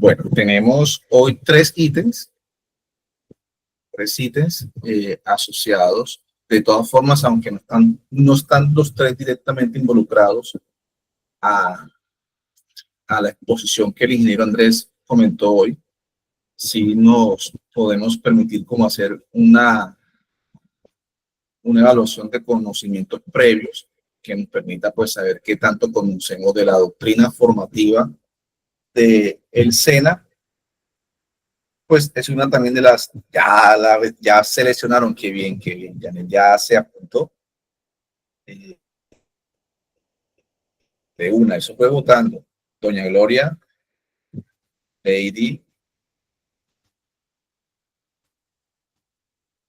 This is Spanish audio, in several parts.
Bueno, tenemos hoy tres ítems asociados. De todas formas, aunque no están los tres directamente involucrados a la exposición que el ingeniero Andrés comentó hoy, sí nos podemos permitir como hacer una evaluación de conocimientos previos que nos permita pues saber qué tanto conocemos de la doctrina formativa de el SENA. Pues es una también de las, ya seleccionaron, qué bien, Janet, ya se apuntó. De una, eso fue votando. Doña Gloria, Lady,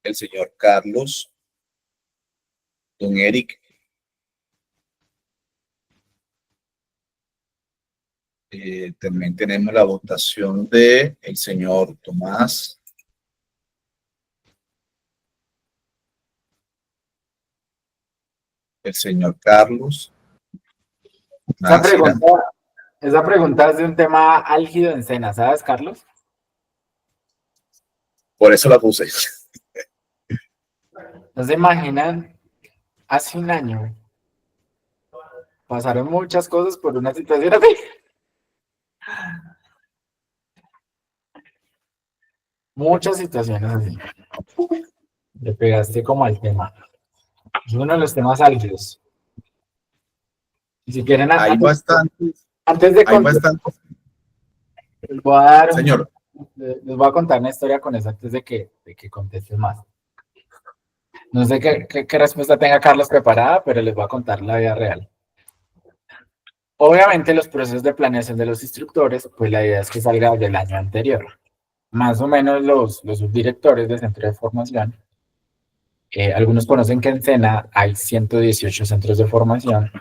el señor Carlos, don Eric, también tenemos la votación de el señor Tomás, el señor Carlos. Esa pregunta es de un tema álgido en SENA, ¿sabes, Carlos? Por eso la puse. ¿No se imaginan? Hace un año pasaron muchas cosas por una situación así. Muchas situaciones así. Le pegaste como al tema. Es uno de los temas álgidos. Y si quieren, Hay bastantes. Antes de contar, les voy a contar una historia con eso antes de que contestes más. No sé qué respuesta tenga Carlos preparada, pero les voy a contar la vida real. Obviamente los procesos de planeación de los instructores, pues la idea es que salga del año anterior. Más o menos los subdirectores del centro de formación, algunos conocen que en SENA hay 118 centros de formación.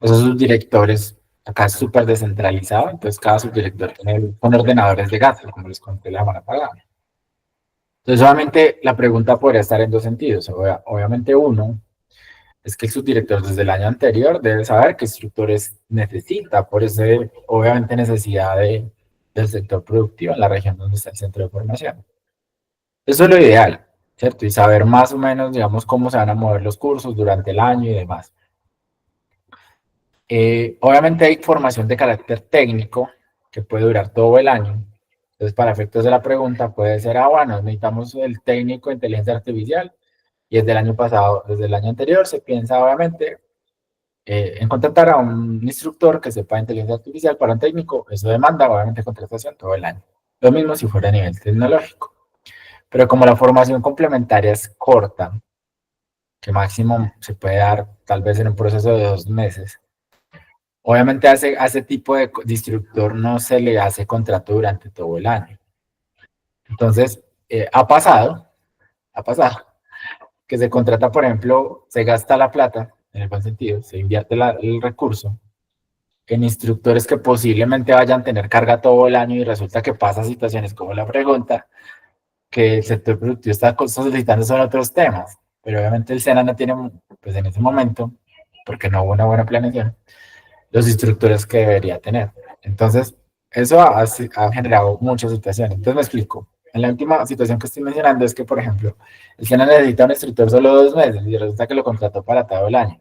Esos subdirectores, acá es súper descentralizado, entonces cada subdirector tiene con ordenadores de gato, como les conté la semana pasada. Entonces, obviamente, la pregunta podría estar en dos sentidos. Obviamente, uno es que el subdirector desde el año anterior debe saber qué instructores necesita, por eso, obviamente, necesidad del sector productivo en la región donde está el centro de formación. Eso es lo ideal, ¿cierto? Y saber más o menos, digamos, cómo se van a mover los cursos durante el año y demás. Obviamente hay formación de carácter técnico que puede durar todo el año. Entonces, para efectos de la pregunta, puede ser, bueno, necesitamos el técnico de inteligencia artificial y desde el año pasado, desde el año anterior, se piensa obviamente en contratar a un instructor que sepa inteligencia artificial para un técnico. Eso demanda obviamente contratación todo el año. Lo mismo si fuera a nivel tecnológico. Pero como la formación complementaria es corta, que máximo se puede dar tal vez en un proceso de 2 meses, obviamente a ese tipo de instructor no se le hace contrato durante todo el año. Entonces, ha pasado que se contrata, por ejemplo, se gasta la plata, en el buen sentido, se invierte el recurso en instructores que posiblemente vayan a tener carga todo el año y resulta que pasa situaciones como la pregunta, que el sector productivo está solicitando son otros temas, pero obviamente el SENA no tiene, pues en ese momento, porque no hubo una buena planeación, los instructores que debería tener. Entonces, eso ha generado muchas situaciones. Entonces, me explico. En la última situación que estoy mencionando es que, por ejemplo, el SENA necesita un instructor solo 2 meses y resulta que lo contrató para todo el año.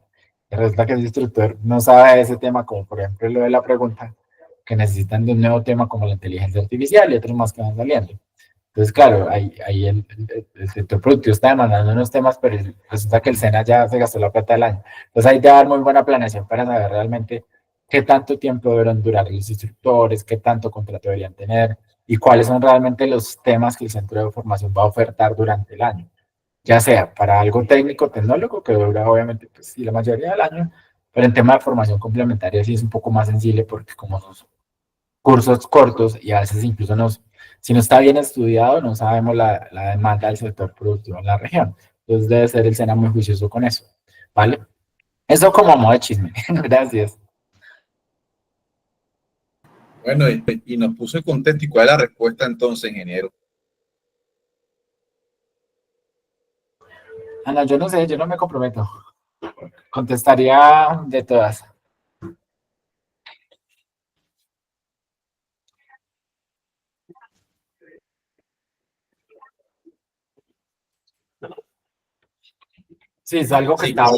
Y resulta que el instructor no sabe de ese tema, como por ejemplo lo de la pregunta, que necesitan de un nuevo tema como la inteligencia artificial y otros más que van saliendo. Entonces, claro, ahí el sector productivo está demandando unos temas, pero resulta que el SENA ya se gastó la plata del año. Entonces, hay que dar muy buena planeación para saber realmente qué tanto tiempo deberán durar los instructores, qué tanto contrato deberían tener y cuáles son realmente los temas que el centro de formación va a ofertar durante el año. Ya sea para algo técnico, tecnólogo, que dura obviamente pues, sí, la mayoría del año, pero en tema de formación complementaria sí es un poco más sensible porque como son cursos cortos y a veces incluso si no está bien estudiado, no sabemos la demanda del sector productivo en la región. Entonces debe ser el SENA muy juicioso con eso, ¿vale? Eso como modo de chisme. Gracias. Bueno, y nos puse contento. ¿Y cuál es la respuesta entonces, ingeniero? Ana, yo no sé, yo no me comprometo. Contestaría de todas. Sí, es algo que Sí, está...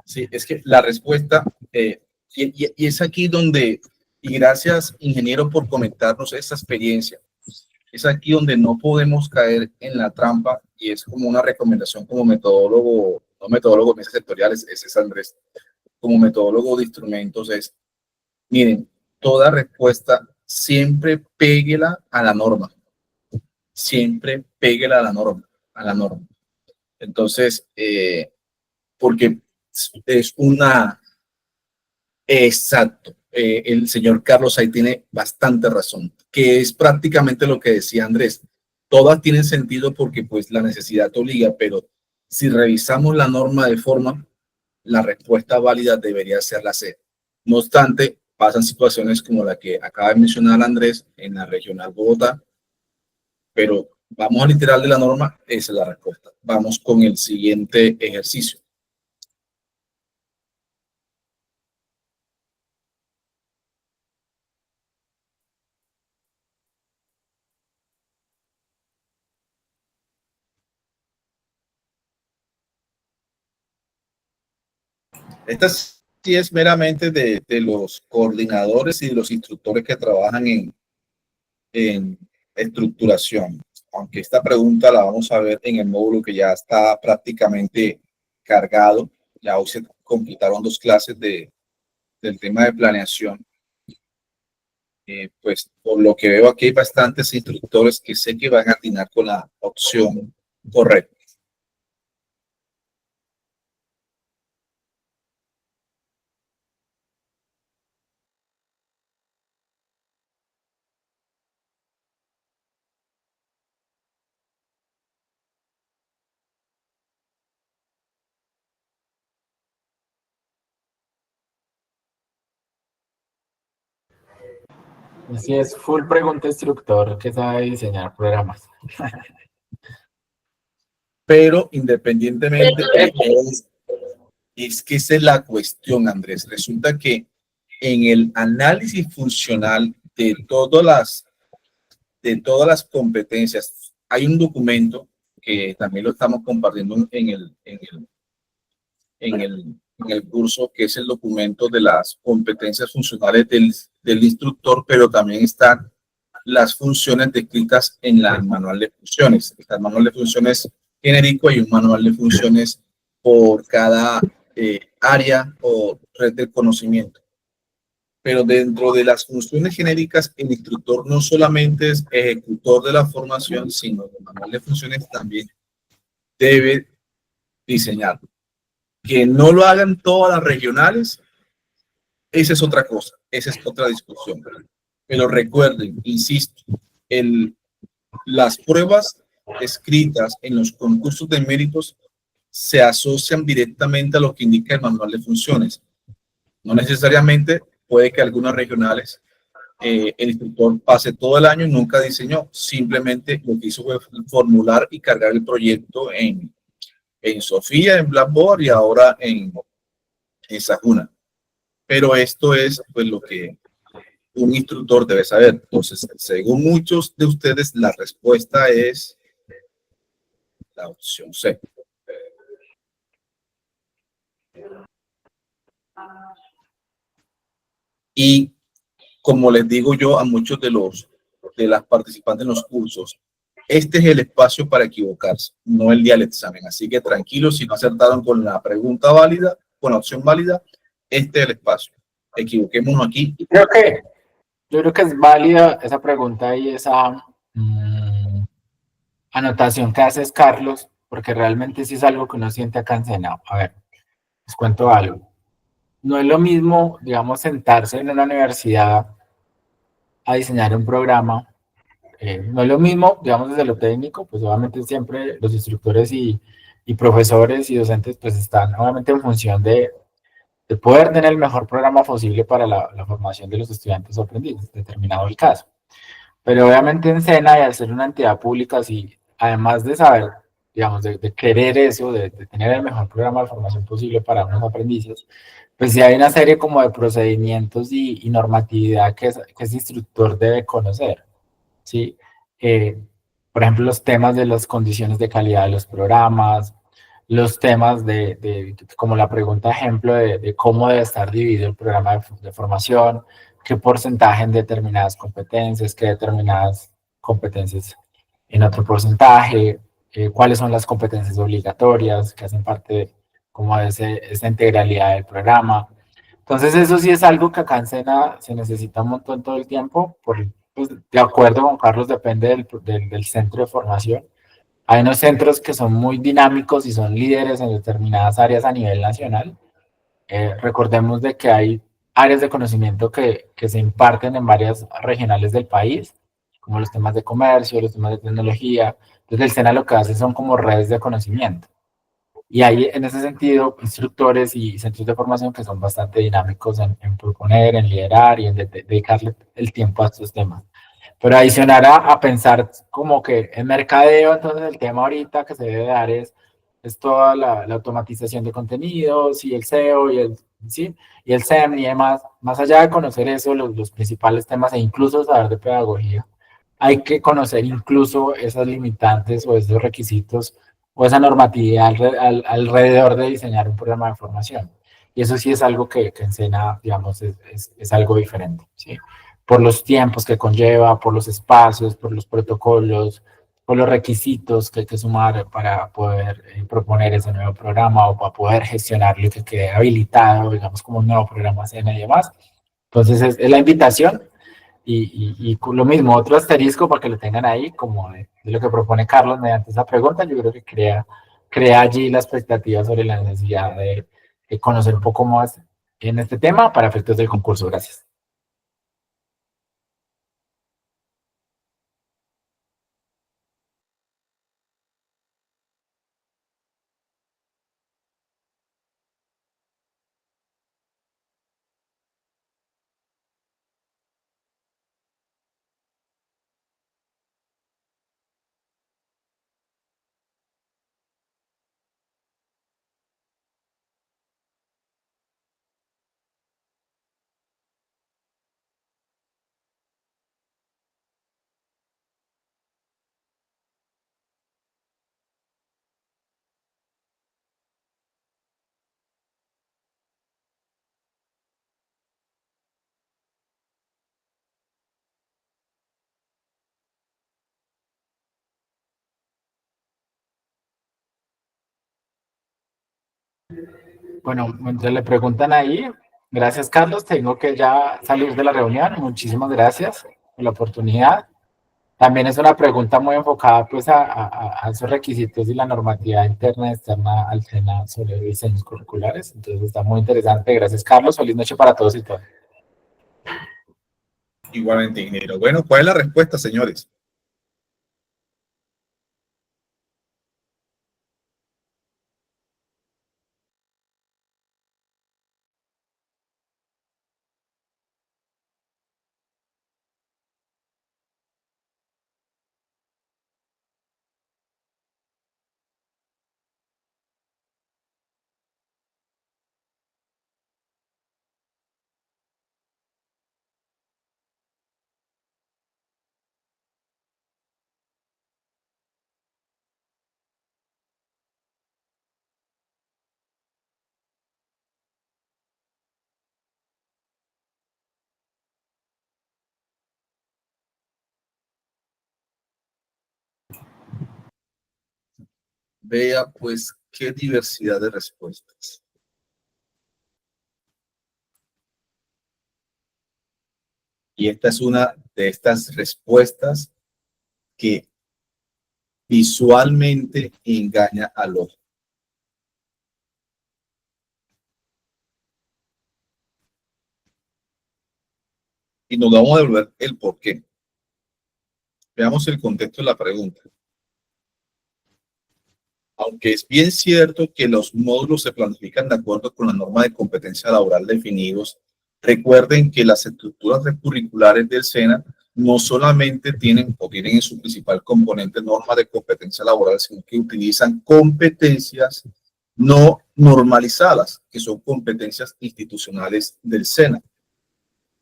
sí, es que la respuesta, y es aquí donde, y gracias, ingeniero, por comentarnos esta experiencia. Es aquí donde no podemos caer en la trampa y es como una recomendación como metodólogo, no metodólogo de mesas sectoriales, ese es Andrés, como metodólogo de instrumentos es, miren, toda respuesta siempre péguela a la norma, siempre péguela a la norma, a la norma. Entonces, porque es una, exacto, el señor Carlos ahí tiene bastante razón, que es prácticamente lo que decía Andrés. Todas tienen sentido porque pues la necesidad te obliga, pero si revisamos la norma de forma, la respuesta válida debería ser la C. No obstante, pasan situaciones como la que acaba de mencionar Andrés en la regional Bogotá, pero vamos al literal de la norma, esa es la respuesta. Vamos con el siguiente ejercicio. Esta sí es meramente de los coordinadores y de los instructores que trabajan en estructuración. Aunque esta pregunta la vamos a ver en el módulo que ya está prácticamente cargado. Ya hoy se completaron 2 clases del tema de planeación. Pues por lo que veo aquí hay bastantes instructores que sé que van a atinar con la opción correcta. Así es, full pregunta instructor que sabe diseñar programas. Pero independientemente, es que esa es la cuestión, Andrés. Resulta que en el análisis funcional de todas las competencias, hay un documento que también lo estamos compartiendo en el curso, que es el documento de las competencias funcionales del instructor, pero también están las funciones descritas en el manual de funciones. Está el manual de funciones genérico y un manual de funciones por cada área o red de conocimiento. Pero dentro de las funciones genéricas, el instructor no solamente es ejecutor de la formación, sino el manual de funciones también debe diseñar. Que no lo hagan todas las regionales, esa es otra cosa, esa es otra discusión. Pero recuerden, insisto, las pruebas escritas en los concursos de méritos se asocian directamente a lo que indica el manual de funciones. No necesariamente puede que algunas regionales el instructor pase todo el año y nunca diseñó, simplemente lo que hizo fue formular y cargar el proyecto en Sofía, en Blackboard y ahora en Sajuna. Pero esto es pues lo que un instructor debe saber. Entonces, según muchos de ustedes, la respuesta es la opción C. Y como les digo yo a muchos de las participantes en los cursos, este es el espacio para equivocarse, no el día del examen. Así que tranquilos, si no acertaron con la pregunta válida, con la opción válida, este es el espacio. Equivoquémonos aquí. Yo creo que es válida esa pregunta y esa anotación que haces, Carlos, porque realmente sí es algo que uno siente acá en Sena. A ver, les cuento algo. No es lo mismo, digamos, sentarse en una universidad a diseñar un programa. No es lo mismo, digamos, desde lo técnico, pues obviamente siempre los instructores y profesores y docentes pues están obviamente en función de poder tener el mejor programa posible para la formación de los estudiantes o aprendices, determinado el caso. Pero obviamente en SENA, y al ser una entidad pública, sí, además de saber, digamos, de querer eso, de tener el mejor programa de formación posible para unos aprendices, pues sí hay una serie como de procedimientos y normatividad que ese instructor debe conocer, ¿sí? Por ejemplo, los temas de las condiciones de calidad de los programas, los temas como la pregunta ejemplo de cómo debe estar dividido el programa de formación, qué porcentaje en determinadas competencias, qué determinadas competencias en otro porcentaje, cuáles son las competencias obligatorias que hacen parte como de esa integralidad del programa. Entonces eso sí es algo que acá en SENA se necesita un montón todo el tiempo, pues, de acuerdo con Carlos, depende del centro de formación. Hay unos centros que son muy dinámicos y son líderes en determinadas áreas a nivel nacional. Recordemos de que hay áreas de conocimiento que se imparten en varias regionales del país, como los temas de comercio, los temas de tecnología. Entonces el SENA lo que hace son como redes de conocimiento. Y hay en ese sentido instructores y centros de formación que son bastante dinámicos en proponer, en liderar y en dedicarle el tiempo a estos temas. Pero adicionar a pensar como que en mercadeo, entonces el tema ahorita que se debe dar es toda la automatización de contenidos y el SEO ¿sí? Y el SEM y demás. Más allá de conocer eso, los principales temas e incluso saber de pedagogía, hay que conocer incluso esas limitantes o esos requisitos o esa normatividad alrededor de diseñar un programa de formación. Y eso sí es algo que en SENA, digamos, es algo diferente, ¿sí? Por los tiempos que conlleva, por los espacios, por los protocolos, por los requisitos que hay que sumar para poder proponer ese nuevo programa o para poder gestionarlo y que quede habilitado, digamos, como un nuevo programa SENA y demás. Entonces, es la invitación y lo mismo, otro asterisco para que lo tengan ahí, como de lo que propone Carlos mediante esa pregunta, yo creo que crea allí la expectativa sobre la necesidad de conocer un poco más en este tema para efectos del concurso. Gracias. Bueno, mientras le preguntan ahí, gracias Carlos, tengo que ya salir de la reunión. Muchísimas gracias por la oportunidad. También es una pregunta muy enfocada pues a esos requisitos y la normativa interna y externa al SENA sobre diseños curriculares. Entonces está muy interesante. Gracias Carlos. Feliz noche para todos y todas. Igualmente, ingeniero. Bueno, ¿cuál es la respuesta, señores? Vea, pues, qué diversidad de respuestas. Y esta es una de estas respuestas que visualmente engaña al ojo. Y nos vamos a devolver el por qué. Veamos el contexto de la pregunta. Aunque es bien cierto que los módulos se planifican de acuerdo con la norma de competencia laboral definidos, recuerden que las estructuras curriculares del SENA no solamente tienen o tienen en su principal componente norma de competencia laboral, sino que utilizan competencias no normalizadas, que son competencias institucionales del SENA.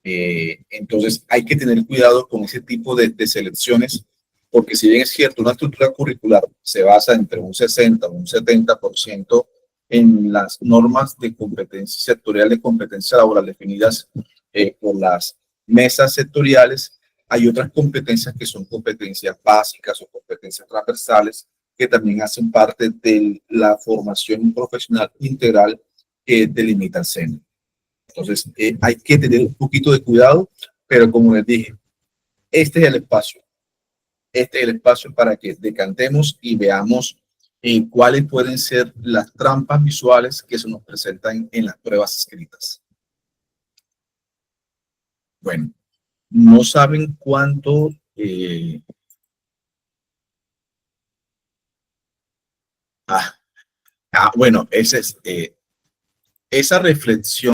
Entonces hay que tener cuidado con ese tipo de selecciones porque si bien es cierto, una estructura curricular se basa entre un 60 o un 70% en las normas de competencia sectorial de competencia laboral definidas por las mesas sectoriales, hay otras competencias que son competencias básicas o competencias transversales que también hacen parte de la formación profesional integral que delimita el SENA. Entonces, hay que tener un poquito de cuidado, pero como les dije, este es el espacio. Este es el espacio para que decantemos y veamos cuáles pueden ser las trampas visuales que se nos presentan en las pruebas escritas. Bueno, no saben cuánto bueno, esa reflexión